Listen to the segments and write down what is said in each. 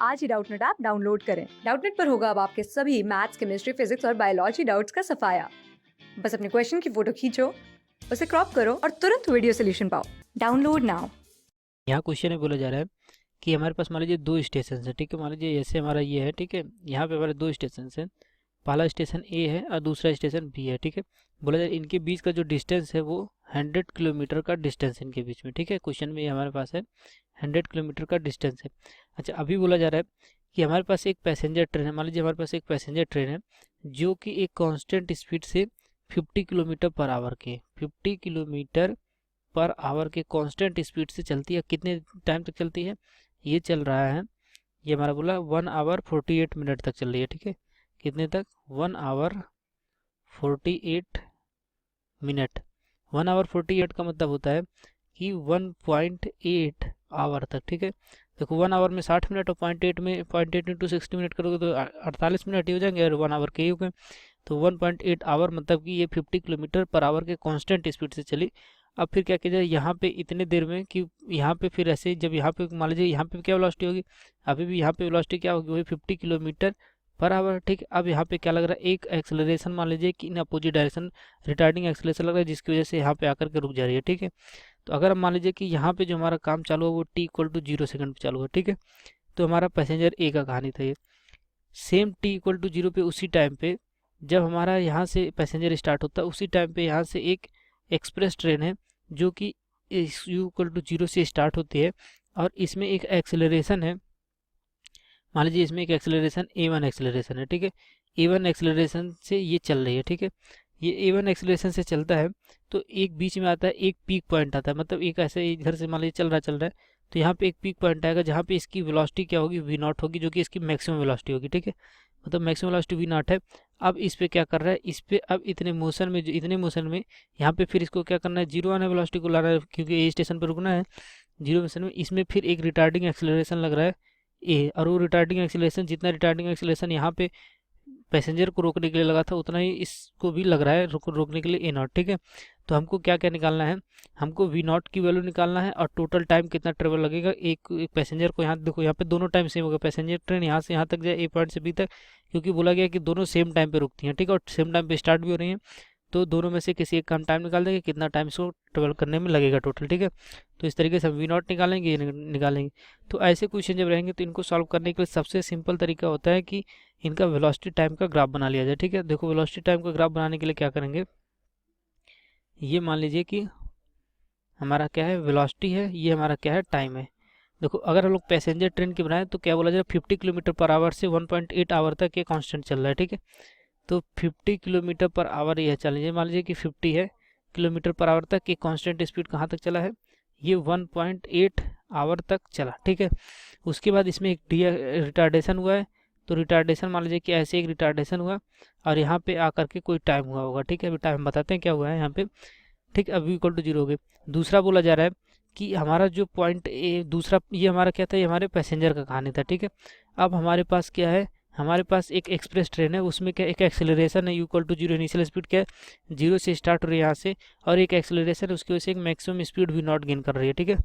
आज ही Doubtnut app download करें। Doubtnut पर होगा अब आपके सभी मैथ्स, केमिस्ट्री, फिजिक्स और बायोलॉजी डाउट्स का सफाया। बस अपने क्वेश्चन की फोटो खींचो, उसे क्रॉप करो और तुरंत वीडियो सोल्यूशन पाओ। Download now. यहाँ क्वेश्चन में बोला जा रहा है कि हमारे पास मान लीजिए दो स्टेशन है, ठीक है। मान लीजिए ऐसे हमारा ये है, ठीक है। यहाँ पे हमारे दो स्टेशन हैं, पहला स्टेशन ए है और दूसरा स्टेशन बी है, ठीक है। बोला जाए इनके बीच का जो डिस्टेंस है वो 100 किलोमीटर का डिस्टेंस है इनके बीच में, ठीक है। क्वेश्चन में ये हमारे पास है 100 किलोमीटर का डिस्टेंस है। अच्छा, अभी बोला जा रहा है कि हमारे पास एक पैसेंजर ट्रेन है। मान लीजिए हमारे पास एक पैसेंजर ट्रेन है जो कि एक कांस्टेंट स्पीड से 50 किलोमीटर पर आवर के 50 किलोमीटर पर आवर के कांस्टेंट स्पीड से चलती है। कितने टाइम तक चलती है? ये चल रहा है, ये हमारा बोला 1 आवर 48 मिनट तक चल रही है, ठीक है। कितने तक? 1 आवर 48 मिनट। 1 आवर 48 का मतलब होता है कि 1.8 आवर तक, ठीक है। देखो 1 आवर में 60 मिनट और 0.8 में 0.8 इंटू 60 मिनट करोगे तो 48 मिनट ही हो जाएंगे और 1 आवर के ही हो गए। तो 1.8 आवर मतलब कि ये 50 किलोमीटर पर आवर के कांस्टेंट स्पीड से चली। अब फिर क्या किया जाए यहाँ पे इतने देर में कि यहाँ पे फिर ऐसे जब यहाँ पे मान लीजिए यहाँ पे क्या वेलोसिटी होगी, अभी भी यहाँ पे वेलोसिटी क्या होगी, वही 50 किलोमीटर पर आवर, ठीक है। अब यहाँ पे क्या लग रहा है, एक एक्सेलरेशन मान लीजिए कि in opposite direction retarding acceleration लग रहा है जिसकी वजह से यहाँ पे आकर के रुक जा रही है, ठीक है। तो अगर हम मान लीजिए कि यहाँ पे जो हमारा काम चालू है वो t = 0 सेकंड पे चालू है, ठीक है। तो हमारा पैसेंजर ए का कहानी था ये। सेम t = 0 पे उसी टाइम पे जब हमारा यहाँ से पैसेंजर स्टार्ट होता है उसी टाइम पे यहाँ से एक एक्सप्रेस ट्रेन है जो कि u = 0 से स्टार्ट होती है और इसमें एक एक्सेलरेशन है। मान लीजिए इसमें एक एक्सेलरेशन a1 एक्सेलरेशन है, ठीक है। a1 एक्सेलरेशन से ये चल रही है, ठीक है। ये a1 एक्सेलरेशन से चलता है तो एक बीच में आता है, एक पीक पॉइंट आता है। मतलब एक ऐसे इधर से मान लीजिए चल रहा है तो यहाँ पे एक पीक पॉइंट आएगा जहाँ पे इसकी वेलोसिटी क्या होगी, v0 होगी, जो कि इसकी मैक्सिमम वेलोसिटी होगी, ठीक है। मतलब मैक्सिमम वेलोसिटी v0 है। अब इस पे क्या कर रहा है, इस पे अब इतने मोशन में यहाँ पे फिर इसको क्या करना है, जीरो आने वेलोसिटी को लाना है क्योंकि ए स्टेशन पर रुकना है। जीरो मोशन में इसमें फिर एक रिटार्डिंग एक्सेलरेशन लग रहा है ए, और वो रिटार्डिंग एक्सेलरेशन जितना रिटार्डिंग एक्सेलरेशन यहाँ पे पैसेंजर को रोकने के लिए लगा था उतना ही इसको भी लग रहा है रोकने के लिए a0, ठीक है। तो हमको क्या क्या निकालना है, हमको v0 की वैल्यू निकालना है और टोटल टाइम कितना ट्रेवल लगेगा एक पैसेंजर को। यहाँ देखो यहाँ पे दोनों टाइम सेम होगा, पैसेंजर ट्रेन यहाँ से यहाँ तक जाए ए पॉइंट से बी तक, क्योंकि बोला गया कि दोनों सेम टाइम पे रुकती हैं, ठीक है, और सेम टाइम पे स्टार्ट भी हो रही हैं। तो दोनों में से किसी एक का हम टाइम निकाल देंगे कितना टाइम इसको ट्रेवल करने में लगेगा टोटल, ठीक है। तो इस तरीके से हम v0 निकालेंगे, ये निकालेंगे। तो ऐसे क्वेश्चन जब रहेंगे तो इनको सॉल्व करने के लिए सबसे सिंपल तरीका होता है कि इनका वेलोसिटी टाइम का ग्राफ बना लिया जाए, ठीक है। देखो वेलोसिटी टाइम का ग्राफ बनाने के लिए क्या करेंगे, ये मान लीजिए कि हमारा क्या है, वेलोसिटी है, ये हमारा क्या है, टाइम है। देखो अगर हम लोग पैसेंजर ट्रेन की बनाए तो क्या बोला जाए, 50 किलोमीटर पर आवर से 1.8 आवर तक ये कांस्टेंट चल रहा है, ठीक है। तो 50 किलोमीटर पर आवर यह चल लीजिए, मान लीजिए कि 50 है किलोमीटर पर आवर तक ये कांस्टेंट स्पीड कहाँ तक चला है, ये 1.8 आवर तक चला, ठीक है। उसके बाद इसमें एक रिटार्डेशन हुआ है, तो रिटार्डेशन मान लीजिए कि ऐसे एक रिटार्डेशन हुआ और यहाँ पे आकर के कोई टाइम हुआ होगा, ठीक है। अभी टाइम बताते हैं क्या हुआ है यहाँ पे, ठीक है। अभी = 0 हो गए। दूसरा बोला जा रहा है कि हमारा जो पॉइंट ए, दूसरा ये हमारा क्या था, ये हमारे पैसेंजर का कहानी था, ठीक है। अब हमारे पास क्या है, हमारे पास एक एक्सप्रेस ट्रेन है, उसमें क्या एक एक्सेलरेशन है u = 0, इनिशियल स्पीड क्या है 0 से स्टार्ट हो रही है यहाँ से, और एक एक्सेलरेशन है उसकी वजह से एक मैक्सिमम स्पीड v0 गेन कर रही है, ठीक है।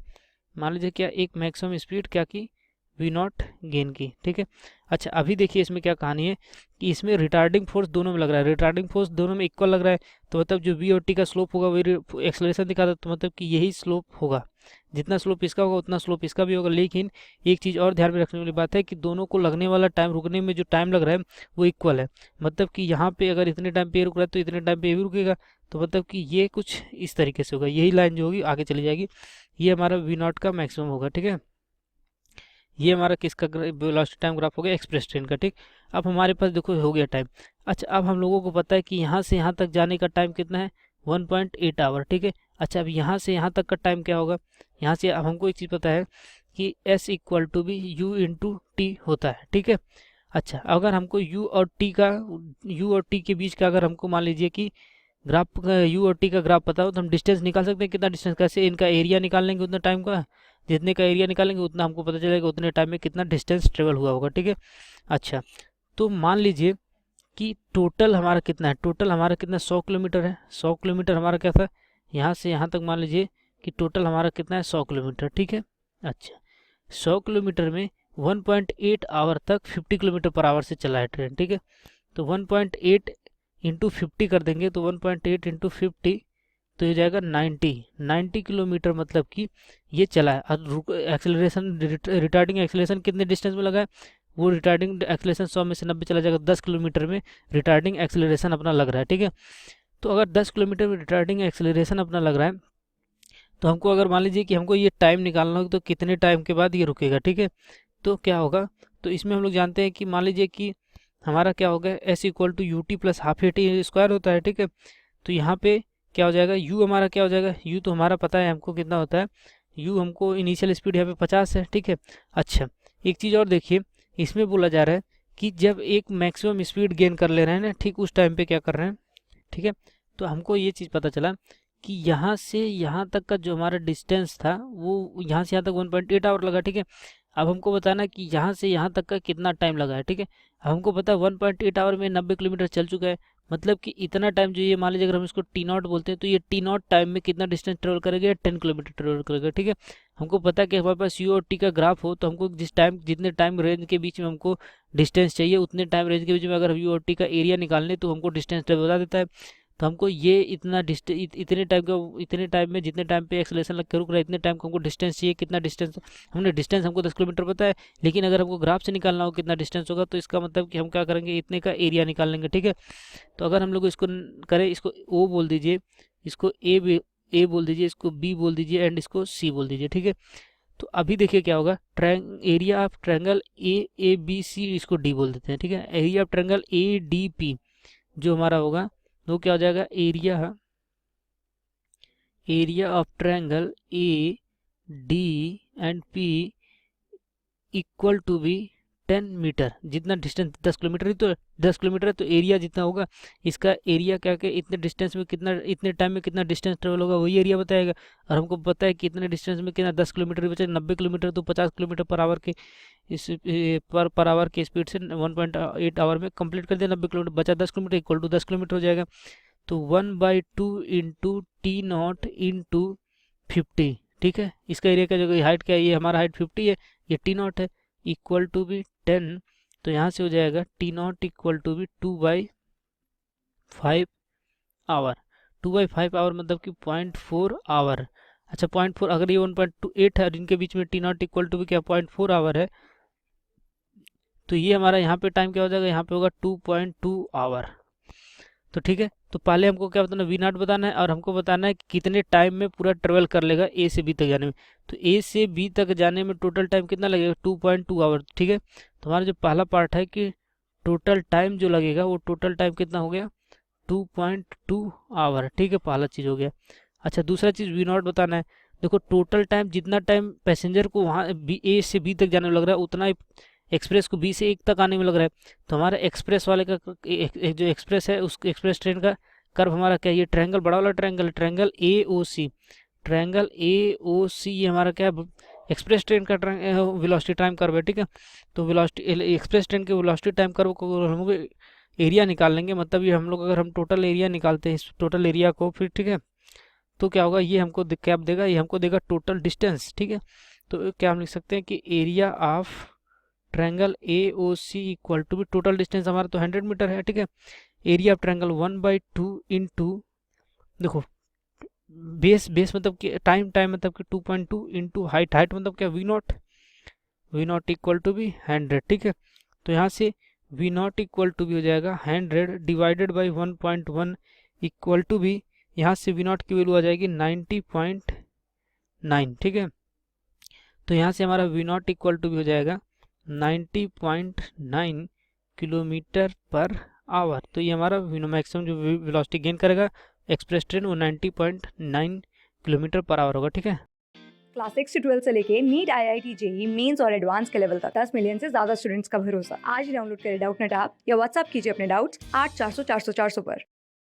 मान लीजिए क्या एक मैक्सिमम स्पीड क्या की, v0 गेन की, ठीक है। अच्छा अभी देखिए इसमें क्या कहानी है कि इसमें रिटार्डिंग फोर्स दोनों में लग रहा है, रिटार्डिंग फोर्स दोनों में इक्वल लग रहा है। तो मतलब जो v और t का स्लोप होगा वही एक्सेलरेशन दिखाता है, तो मतलब कि यही स्लोप होगा, जितना स्लोप इसका होगा उतना स्लोप इसका भी होगा। लेकिन एक चीज़ और ध्यान में रखने वाली बात है कि दोनों को लगने वाला टाइम, रुकने में जो टाइम लग रहा है वो इक्वल है। मतलब कि यहाँ पे अगर इतने टाइम पे रुक रहा है तो इतने टाइम पे ये भी रुकेगा। तो मतलब कि ये कुछ इस तरीके से होगा, यही लाइन जो होगी आगे चली जाएगी, ये हमारा v0 का मैक्सिमम होगा, ठीक है। ये हमारा किसका वेलोसिटी टाइम ग्राफ हो गया, एक्सप्रेस ट्रेन का, ठीक। अब हमारे पास देखो हो गया टाइम। अच्छा अब हम लोगों को पता है कि यहाँ से यहाँ तक जाने का टाइम कितना है, 1.8 आवर, ठीक है। अच्छा अब यहाँ से यहाँ तक का टाइम क्या होगा, यहाँ से अब हमको एक चीज़ पता है कि s = भी u × t होता है, ठीक है। अच्छा अगर हमको u और t के बीच का अगर हमको मान लीजिए कि ग्राफ u और t का ग्राफ पता हो तो हम डिस्टेंस निकाल सकते हैं। कितना डिस्टेंस, कैसे, इनका एरिया निकाल लेंगे, उतना टाइम का जितने का एरिया निकालेंगे उतना हमको पता चलेगा उतने टाइम में कितना डिस्टेंस ट्रेवल हुआ होगा, ठीक है। अच्छा तो मान लीजिए कि टोटल हमारा कितना है, टोटल हमारा कितना 100 किलोमीटर है। 100 किलोमीटर हमारा क्या था, यहाँ से यहाँ तक मान लीजिए कि टोटल हमारा कितना है 100 किलोमीटर, ठीक है। अच्छा 100 किलोमीटर में 1.8 आवर तक 50 किलोमीटर पर आवर से चला है ट्रेन, ठीक है। तो 1.8 इंटू 50 कर देंगे तो 1.8 इंटू 50 तो ये जाएगा 90 किलोमीटर, मतलब कि ये चला है। और एक्सेलरेशन, रिटार्डिंग एक्सेलरेशन कितने डिस्टेंस में लगा है, वो रिटार्डिंग एक्सेलरेशन 100 में से 90 चला जाएगा, 10 किलोमीटर में रिटार्डिंग एक्सेलरेशन अपना लग रहा है, ठीक है। तो अगर 10 किलोमीटर में रिटार्डिंग एक्सेलरेशन अपना लग रहा है तो हमको अगर मान लीजिए कि हमको ये टाइम निकालना हो तो कितने टाइम के बाद ये रुकेगा, ठीक है। तो क्या होगा, तो इसमें हम लोग जानते हैं कि मान लीजिए कि हमारा क्या होगा, S equal to U T plus half A T square होता है, ठीक है। तो यहाँ पे क्या हो जाएगा, यू हमारा क्या हो जाएगा, यू तो हमारा पता है हमको कितना होता है, यू हमको इनिशियल स्पीड यहाँ पे 50 है, ठीक है। अच्छा, एक चीज़ और देखिए, इसमें बोला जा रहा है कि जब एक मैक्सिमम स्पीड गेन कर ले रहे हैं ना, ठीक उस टाइम पे क्या कर रहे हैं, ठीक है। तो हमको ये चीज़ पता चला कि यहाँ से यहाँ तक का जो हमारा डिस्टेंस था वो यहाँ से यहाँ तक 1.8 आवर लगा, ठीक है। अब हमको बताना कि यहाँ से यहाँ तक का कितना टाइम लगा है, ठीक है। अब हमको पता है 1.8 आवर में 90 किलोमीटर चल चुका है, मतलब कि इतना टाइम जो ये मान लीजिए अगर हम इसको टी नॉट बोलते हैं तो ये टी नॉट टाइम में कितना डिस्टेंस ट्रेवल करेगा, 10 किलोमीटर ट्रेवल करेगा, ठीक है। हमको पता है कि हमारे पास यू और टी का ग्राफ हो तो हमको जितने टाइम रेंज के बीच में हमको डिस्टेंस चाहिए, उतने टाइम रेंज के बीच में अगर यू और टी का एरिया निकालने तो हमको डिस्टेंस ट्रेवल बता देता है। तो हमको ये इतने टाइम में जितने टाइम पे एक्सेलरेशन लग के रुक रहा है, इतने टाइम को हमको डिस्टेंस चाहिए, कितना डिस्टेंस, हमने डिस्टेंस हमको 10 किलोमीटर पता है, लेकिन अगर हमको ग्राफ से निकालना हो कितना डिस्टेंस होगा तो इसका मतलब कि हम क्या करेंगे, इतने का एरिया निकाल लेंगे, ठीक है। तो अगर हम लोग इसको करें, इसको ओ बोल दीजिए, इसको ए बोल दीजिए, इसको बी बोल दीजिए एंड इसको सी बोल दीजिए, ठीक है। तो अभी देखिए क्या होगा, area of triangle A B C, इसको डी बोल देते हैं, ठीक है। Area of triangle A D P जो हमारा होगा वो क्या हो जाएगा, area of triangle A D and P equal to B 10 metre. जितना डिस्टेंस 10 किलोमीटर ही तो 10 किलोमीटर है, तो एरिया जितना होगा इसका एरिया क्या के इतने डिस्टेंस में कितना, इतने टाइम में कितना डिस्टेंस ट्रेवल होगा वही एरिया बताएगा। और हमको पता है कि इतने डिस्टेंस में कितना 10 किलोमीटर बचा, 90 किलोमीटर, तो 50 किलोमीटर पर आवर के इस पर आवर के स्पीड से 1.8 आवर में कंप्लीट कर दिया, 90 किलोमीटर बचा, 10 किलोमीटर इक्वल टू 10 किलोमीटर हो जाएगा। तो 1/2 इंटू टी नॉट इंटू 50, ठीक है। इसका एरिया का जो हाइट क्या है, ये हमारा हाइट 50 है, ये टी नॉट है, इक्वल टू भी 10। तो यहाँ से हो जाएगा टी नॉट इक्वल टू भी 2/5 आवर। 2/5 आवर मतलब कि 0.4 आवर। अच्छा 0.4, अगर ये 1.28 है और इनके बीच में टी नॉट इक्वल टू भी क्या 0.4 आवर है, तो ये हमारा यहाँ पे टाइम क्या हो जाएगा, यहाँ पे होगा 2.2 आवर। तो ठीक है, तो पहले हमको क्या बताना, वी नॉट बताना है और हमको बताना है कि कितने टाइम में पूरा ट्रेवल कर लेगा ए से बी तक जाने में। तो ए से बी तक जाने में टोटल टाइम कितना लगेगा, 2.2 आवर, ठीक है। तो हमारा जो पहला पार्ट है कि टोटल टाइम जो लगेगा वो टोटल टाइम कितना हो गया, 2.2 आवर, ठीक है, पहला चीज़ हो गया। अच्छा दूसरा चीज़ वी नॉट बताना है। देखो टोटल टाइम, जितना टाइम पैसेंजर को वहाँ ए से बी तक जाने में लग रहा है उतना ही एक्सप्रेस को बी से एक तक आने में लग रहा है। तो हमारा एक्सप्रेस वाले का जो एक्सप्रेस है उस एक्सप्रेस ट्रेन का कर्व हमारा क्या है, ये ट्रायंगल, बड़ा वाला triangle, triangle A O C, triangle A O C, ये हमारा क्या है, एक्सप्रेस ट्रेन का वेलोसिटी टाइम कर्व है, ठीक है। तो वेलोसिटी एक्सप्रेस ट्रेन के वेलोसिटी टाइम कर्व को हम लोग एरिया निकाल लेंगे, मतलब ये हम लोग अगर हम टोटल एरिया निकालते हैं इस टोटल एरिया को, फिर ठीक है, तो क्या होगा, ये हमको क्या देगा, ये हमको देगा टोटल डिस्टेंस, ठीक है। तो क्या हम लिख सकते हैं कि area of triangle A O C equal to भी टोटल डिस्टेंस हमारा तो 100 मीटर है, ठीक है। एरिया ऑफ ट्रायंगल 1/2 इंटू, देखो बेस मतलब कि टाइम मतलब कि 2.2 इंटू हाइट मतलब क्या, वी नॉट इक्वल टू भी 100, ठीक है। तो यहाँ से वी नॉट इक्वल टू भी हो जाएगा 100 डिवाइडेड बाई 1.1 इक्वल टू भी, यहाँ से वी नॉट की वैल्यू आ जाएगी 90.9, ठीक है। तो यहाँ से हमारा वी नॉट इक्वल टू भी हो जाएगा 90.9 किलोमीटर पर आवर। तो ये हमारा मैक्सिमम जो वेलोसिटी गेन करेगा एक्सप्रेस ट्रेन वो 90.9 किलोमीटर पर आवर होगा, ठीक है। क्लास 6 से 12 से लेके नीट, IIT, JEE मेंस और एडवांस के लेवल तक 10 मिलियन से ज्यादा स्टूडेंट्स का भरोसा। आज ही डाउनलोड करें डाउटनेट ऐप या व्हाट्सएप कीजिए अपने डाउट्स 8400 400 400 पर।